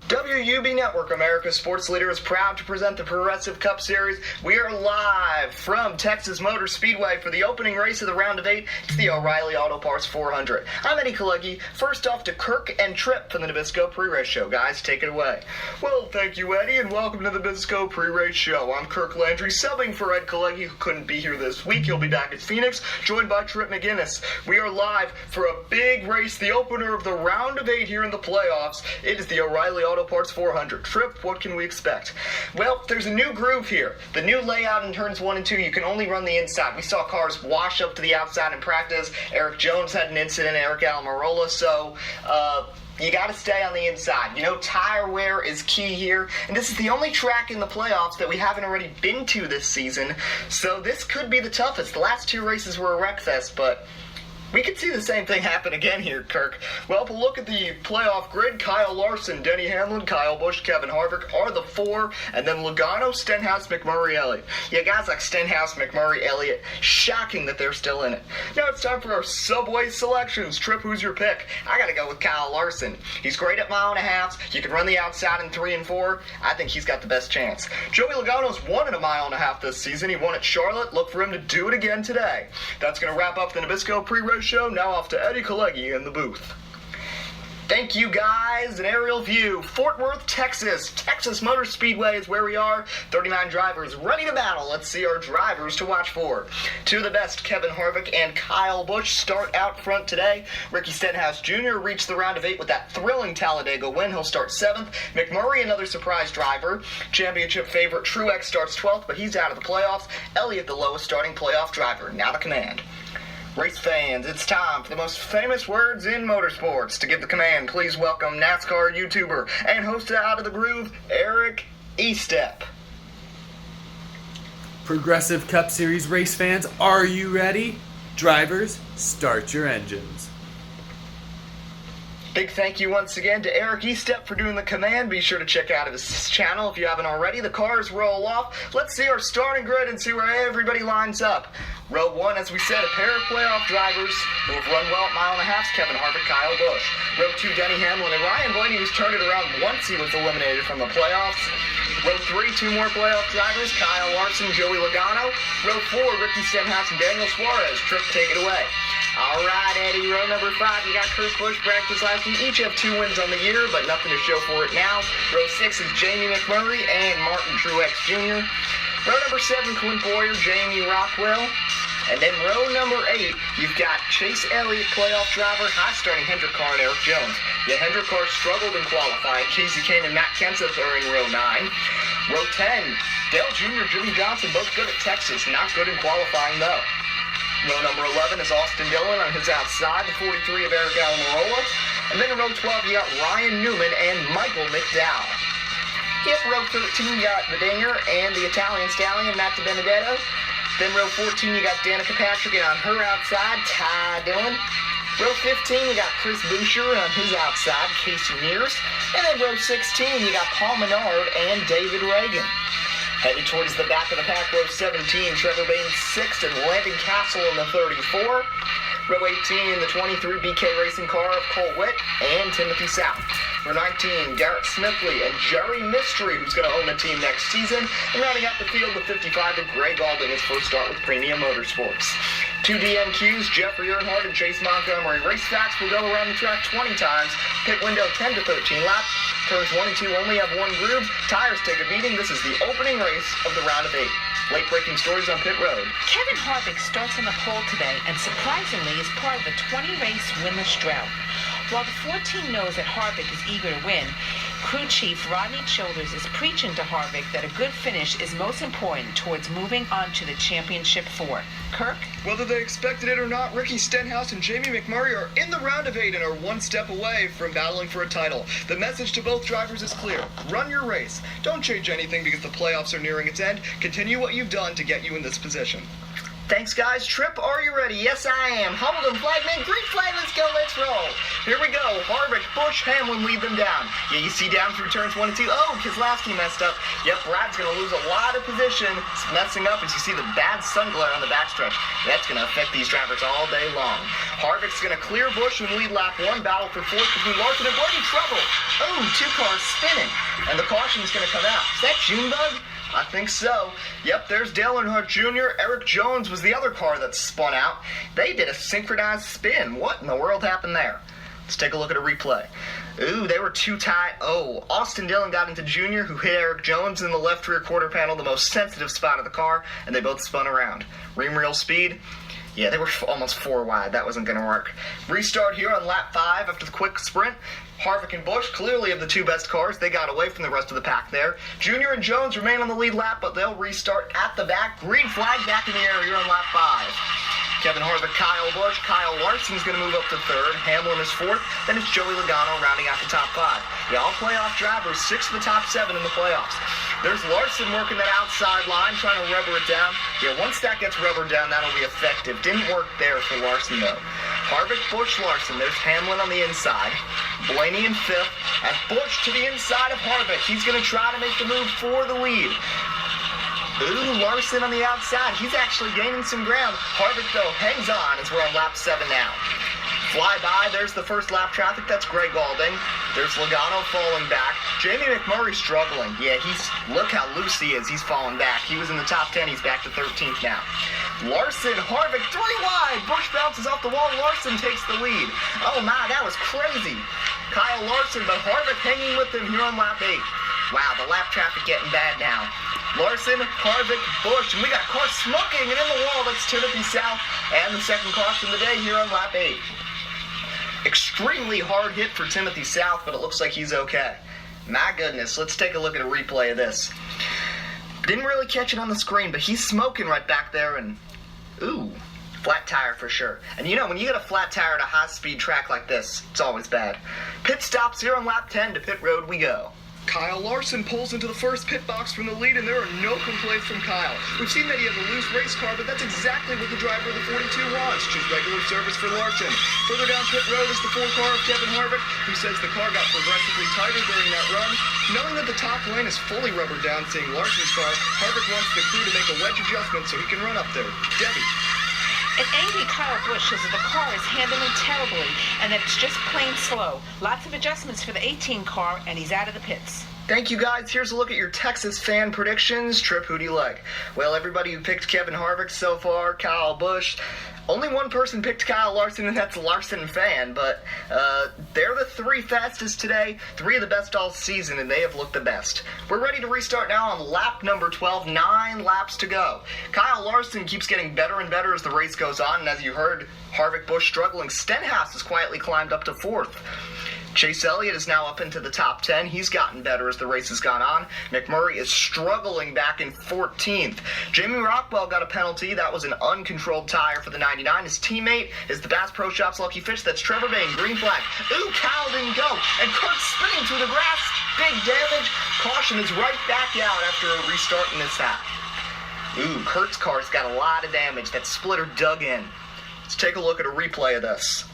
WUB Network, America's sports leader, is proud to present the Progressive Cup Series. We are live from Texas Motor Speedway for the opening race of the round of 8. It's the O'Reilly Auto Parts 400. I'm Eddie Kalecki. First off to Kirk and Tripp from the Nabisco Pre-Race Show. Guys, take it away. Well, thank you, Eddie, and welcome to the Nabisco Pre-Race Show. I'm Kirk Landry, subbing for Ed Kalecki, who couldn't be here this week. He'll be back at Phoenix, joined by Tripp McGinnis. We are live for a big race, the opener of the round of 8 here in the playoffs. It is the O'Reilly Auto Parts 400. Tripp, what can we expect? Well, there's a new groove here. The new layout in turns 1 and 2, you can only run the inside. We saw cars wash up to the outside in practice. Eric Jones had an incident, Eric Almirola, so you got to stay on the inside. You know, tire wear is key here, and this is the only track in the playoffs that we haven't already been to this season, so this could be the toughest. The last 2 races were a wreck fest, but we could see the same thing happen again here, Kirk. Well, if we look at the playoff grid, Kyle Larson, Denny Hamlin, Kyle Busch, Kevin Harvick are the 4, and then Logano, Stenhouse, McMurray, Elliott. Yeah, guys like Stenhouse, McMurray, Elliott, shocking that they're still in it. Now it's time for our Subway selections. Tripp, who's your pick? I gotta go with Kyle Larson. He's great at mile and a half. You can run the outside in 3 and 4. I think he's got the best chance. Joey Logano's won in a mile and a half this season. He won at Charlotte. Look for him to do it again today. That's gonna wrap up the Nabisco Pre-Race Show. Now off to Eddie Kalecki in the booth. Thank you, guys. An aerial view. Fort Worth, Texas. Texas Motor Speedway is where we are. 39 drivers ready to battle. Let's see our drivers to watch for. 2 of the best, Kevin Harvick and Kyle Busch, start out front today. Ricky Stenhouse Jr. reached the round of 8 with that thrilling Talladega win. He'll start 7th. McMurray, another surprise driver. Championship favorite Truex starts 12th, but he's out of the playoffs. Elliott, the lowest starting playoff driver. Now the command. Race fans, it's time for the most famous words in motorsports. To give the command, please welcome NASCAR YouTuber and host of Out of the Groove, Eric Estep. Progressive Cup Series race fans, are you ready? Drivers, start your engines. Big thank you once again to Eric Estep for doing the command. Be sure to check out his channel if you haven't already. The cars roll off. Let's see our starting grid and see where everybody lines up. Row 1, as we said, a pair of playoff drivers who have run well at mile and a half, Kevin Harvick, Kyle Busch. Row 2, Denny Hamlin and Ryan Blaney, who's turned it around once he was eliminated from the playoffs. Row 3, 2 more playoff drivers, Kyle Larson, Joey Logano. Row 4, Ricky Stenhouse and Daniel Suarez. Tripp, take it away. All right, Eddie, row number 5, you got Kurt Busch, Brad Keselowski. Each have 2 wins on the year, but nothing to show for it now. Row 6 is Jamie McMurray and Martin Truex Jr. Row number 7, Clint Bowyer, Jamie Rockwell. And then row number 8, you've got Chase Elliott, playoff driver, high-starting Hendrick Carr and Eric Jones. Yeah, Hendrick Carr struggled in qualifying. Casey Kane and Matt Kenseth are in row 9. Row 10, Dale Jr., Jimmy Johnson, both good at Texas, not good in qualifying though. Row number 11 is Austin Dillon on his outside, the 43 of Eric Almirola. And then in row 12, you got Ryan Newman and Michael McDowell. Yep, row 13, you got the Dinger and the Italian Stallion, Matt DiBenedetto. Then row 14, you got Danica Patrick, and on her outside, Ty Dillon. Row 15, you got Chris Buescher on his outside, Casey Mears. And then row 16, you got Paul Menard and David Reagan. Headed towards the back of the pack, row 17, Trevor Baynes 6th, and Landon Castle in the 34. Row 18, the 23 BK Racing car of Cole Witt and Timothy South. Row 19, Garrett Smithley and Jerry Mystery, who's going to own the team next season. And rounding out the field, the 55 of Greg Alding, his first start with Premium Motorsports. 2 DNQs, Jeffrey Earnhardt and Chase Montgomery. Race facts will go around the track 20 times. Pit window 10 to 13 laps. Turns 1 and 2 only have 1 groove. Tires take a beating. This is the opening race of the round of 8. Late-breaking stories on pit road. Kevin Harvick starts on the pole today and surprisingly is part of a 20-race winless drought. While the 14 knows that Harvick is eager to win, crew chief Rodney Childers is preaching to Harvick that a good finish is most important towards moving on to the championship 4. Kirk? Whether they expected it or not, Ricky Stenhouse and Jamie McMurray are in the round of 8 and are 1 step away from battling for a title. The message to both drivers is clear. Run your race. Don't change anything because the playoffs are nearing its end. Continue what you've done to get you in this position. Thanks, guys. Trip, are you ready? Yes, I am. Hamilton, flagman, green flag, let's go, let's roll. Here we go. Harvick, Busch, Hamlin lead them down. Yeah, you see down through turns 1 and 2. Oh, Keselowski messed up. Yep, Brad's going to lose a lot of position. It's messing up as you see the bad sun glare on the backstretch. That's going to affect these drivers all day long. Harvick's going to clear Busch and lead lap 1. Battle for 4th between Larson and Blaney. Trouble. Oh, 2 cars spinning. And the caution's going to come out. Is that Junebug? I think so. Yep, there's Dale Earnhardt Jr. Eric Jones was the other car that spun out. They did a synchronized spin. What in the world happened there? Let's take a look at a replay. Ooh, they were too tight. Oh, Austin Dillon got into Jr., who hit Eric Jones in the left rear quarter panel, the most sensitive spot of the car, and they both spun around. Real speed. Yeah, they were almost 4 wide. That wasn't going to work. Restart here on lap 5 after the quick sprint. Harvick and Busch, clearly of the 2 best cars, they got away from the rest of the pack there. Jr. and Jones remain on the lead lap, but they'll restart at the back. Green flag back in the air here on lap 5. Kevin Harvick, Kyle Busch. Kyle Larson's going to move up to 3rd. Hamlin is 4th. Then it's Joey Logano rounding out the top 5. Yeah, all playoff drivers, 6 of the top 7 in the playoffs. There's Larson working that outside line, trying to rubber it down. Yeah, once that gets rubbered down, that'll be effective. Didn't work there for Larson, though. Harvick, Busch, Larson. There's Hamlin on the inside. Blaney in 5th. And Busch to the inside of Harvick. He's going to try to make the move for the lead. Ooh, Larson on the outside. He's actually gaining some ground. Harvick, though, hangs on as we're on lap 7 now. Fly by, there's the first lap traffic. That's Greg Galding. There's Logano falling back. Jamie McMurray struggling. Yeah, look how loose he is. He's falling back. He was in the top 10. He's back to 13th now. Larson, Harvick, 3 wide. Busch bounces off the wall. Larson takes the lead. Oh, my, that was crazy. Kyle Larson, but Harvick hanging with him here on lap 8. Wow, the lap traffic getting bad now. Larson, Harvick, Busch, and we got cars smoking and in the wall. That's Timothy South and the second caution of the day here on lap 8. Extremely hard hit for Timothy South, but it looks like he's okay. My goodness, let's take a look at a replay of this. Didn't really catch it on the screen, but he's smoking right back there, and ooh, flat tire for sure. And you know, when you get a flat tire at a high-speed track like this, it's always bad. Pit stops here on lap 10. To pit road we go. Kyle Larson pulls into the first pit box from the lead, and there are no complaints from Kyle. We've seen that he has a loose race car, but that's exactly what the driver of the 42 wants. Just regular service for Larson. Further down pit road is the 4 car of Kevin Harvick, who says the car got progressively tighter during that run. Knowing that the top lane is fully rubbered down, seeing Larson's car, Harvick wants the crew to make a wedge adjustment so he can run up there. Debbie. An angry Kyle Busch says that the car is handling terribly and that it's just plain slow. Lots of adjustments for the 18 car, and he's out of the pits. Thank you, guys. Here's a look at your Texas fan predictions. Trip, who do you like? Well, everybody who picked Kevin Harvick so far, Kyle Busch. Only one person picked Kyle Larson, and that's Larson fan, but they're the 3 fastest today, 3 of the best all season, and they have looked the best. We're ready to restart now on lap number 12, 9 laps to go. Kyle Larson keeps getting better and better as the race goes on, and as you heard, Harvick, Busch struggling. Stenhouse has quietly climbed up to 4th. Chase Elliott is now up into the top 10. He's gotten better as the race has gone on. McMurray is struggling back in 14th. Jamie Rockwell got a penalty. That was an uncontrolled tire for the 99. His teammate is the Bass Pro Shops Lucky Fish. That's Trevor Bayne. Green flag. Ooh, Kyle didn't go. And Kurt's spinning through the grass. Big damage. Caution is right back out after a restart in this half. Ooh, Kurt's car's got a lot of damage. That splitter dug in. Let's take a look at a replay of this.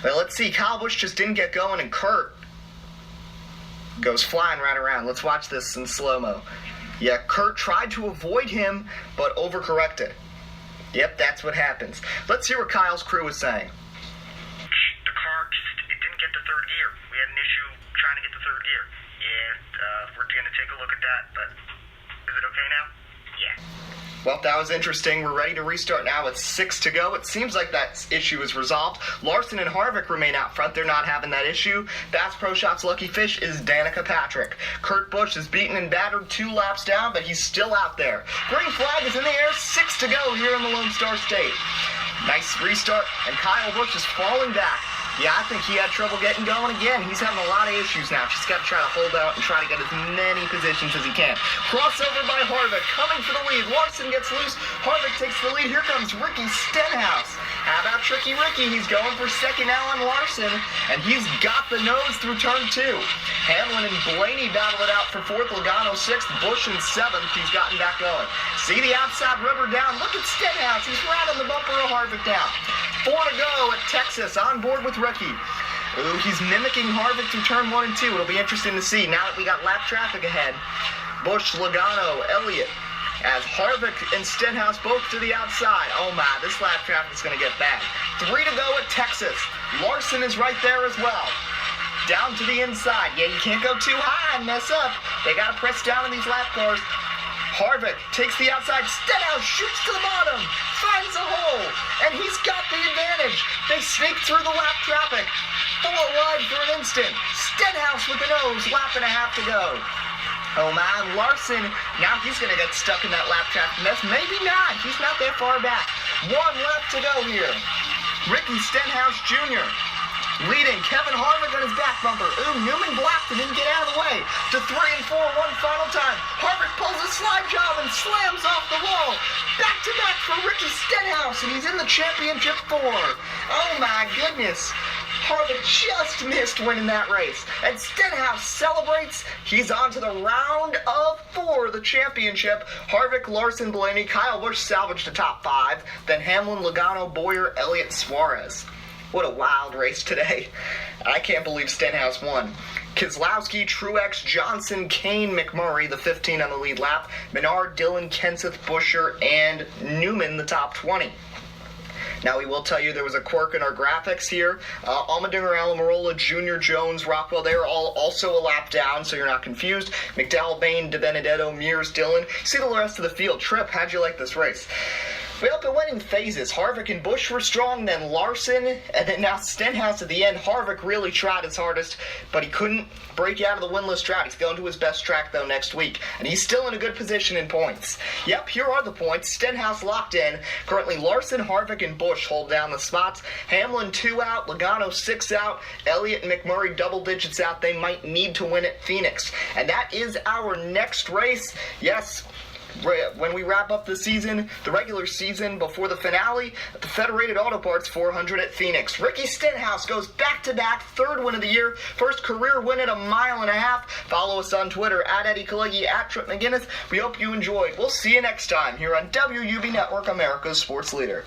Well, let's see. Kyle Busch just didn't get going, and Kurt goes flying right around. Let's watch this in slow-mo. Yeah, Kurt tried to avoid him, but overcorrected. Yep, that's what happens. Let's hear what Kyle's crew was saying. The car just, it didn't get to 3rd gear. We had an issue trying to get to 3rd gear. Yeah, we're going to take a look at that, but is it okay now? Yeah. Well, that was interesting. We're ready to restart now with 6 to go. It seems like that issue is resolved. Larson and Harvick remain out front. They're not having that issue. Bass Pro Shops Lucky Fish is Danica Patrick. Kurt Busch is beaten and battered 2 laps down, but he's still out there. Green flag is in the air. 6 to go here in the Lone Star State. Nice restart, and Kyle Busch is falling back. Yeah, I think he had trouble getting going again. He's having a lot of issues now. Just got to try to hold out and try to get as many positions as he can. Crossover by Harvick, coming for the lead. Larson gets loose. Harvick takes the lead. Here comes Ricky Stenhouse. How about Tricky Ricky? He's going for second now on Larson, and he's got the nose through turn 2. Hamlin and Blaney battle it out for 4th, Logano 6th, Busch in 7th. He's gotten back going. See the outside rubber down. Look at Stenhouse. He's right on the bumper of Harvick down. 4 to go at Texas, on board with Ricky. Ooh, he's mimicking Harvick through turn 1 and 2. It'll be interesting to see now that we got lap traffic ahead. Busch, Logano, Elliott, as Harvick and Stenhouse both to the outside. Oh my, this lap traffic's going to get bad. 3 to go at Texas. Larson is right there as well. Down to the inside. Yeah, you can't go too high and mess up. They got to press down in these lap cars. Harvick takes the outside. Stenhouse shoots to the bottom. Finds a hole. And he's got the advantage. They sneak through the lap traffic. 4 wide for an instant. Stenhouse with the nose. Lap and a half to go. Oh man, Larson, now he's going to get stuck in that lap traffic mess. Maybe not. He's not that far back. 1 lap to go here. Ricky Stenhouse Jr. leading. Kevin Harvick on his back bumper. Ooh, Newman blocked and didn't get out of the way. To 3 and 4, one final time. Harvick pulls a slide job and slams off the wall. Back to back for Ricky Stenhouse, and he's in the championship 4. Oh my goodness. Harvick just missed winning that race. And Stenhouse celebrates. He's on to the round of 4, the championship. Harvick, Larson, Blaney, Kyle Busch salvaged the top 5. Then Hamlin, Logano, Boyer, Elliott, Suarez. What a wild race today. I can't believe Stenhouse won. Keselowski, Truex, Johnson, Kane, McMurray, the 15 on the lead lap. Menard, Dillon, Kenseth, Buescher, and Newman, the top 20. Now, we will tell you there was a quirk in our graphics here. Allmendinger, Almirola, Junior, Jones, Rockwell, they are all also a lap down, so you're not confused. McDowell, Bain, DiBenedetto, Mears, Dillon. See the rest of the field. Tripp, how'd you like this race? Well, it went in phases. Harvick and Busch were strong, then Larson, and then now Stenhouse at the end. Harvick really tried his hardest, but he couldn't break out of the winless drought. He's going to his best track, though, next week, and he's still in a good position in points. Yep, here are the points. Stenhouse locked in. Currently, Larson, Harvick, and Busch hold down the spots. Hamlin 2 out, Logano 6 out, Elliott and McMurray double digits out. They might need to win at Phoenix. And that is our next race. Yes, when we wrap up the season, the regular season before the finale, the Federated Auto Parts 400 at Phoenix. Ricky Stenhouse goes back-to-back, 3rd win of the year, first career win at 1.5 miles. Follow us on Twitter, at Eddie Kalegi, at Tripp McGinnis. We hope you enjoyed. We'll see you next time here on WUB Network, America's sports leader.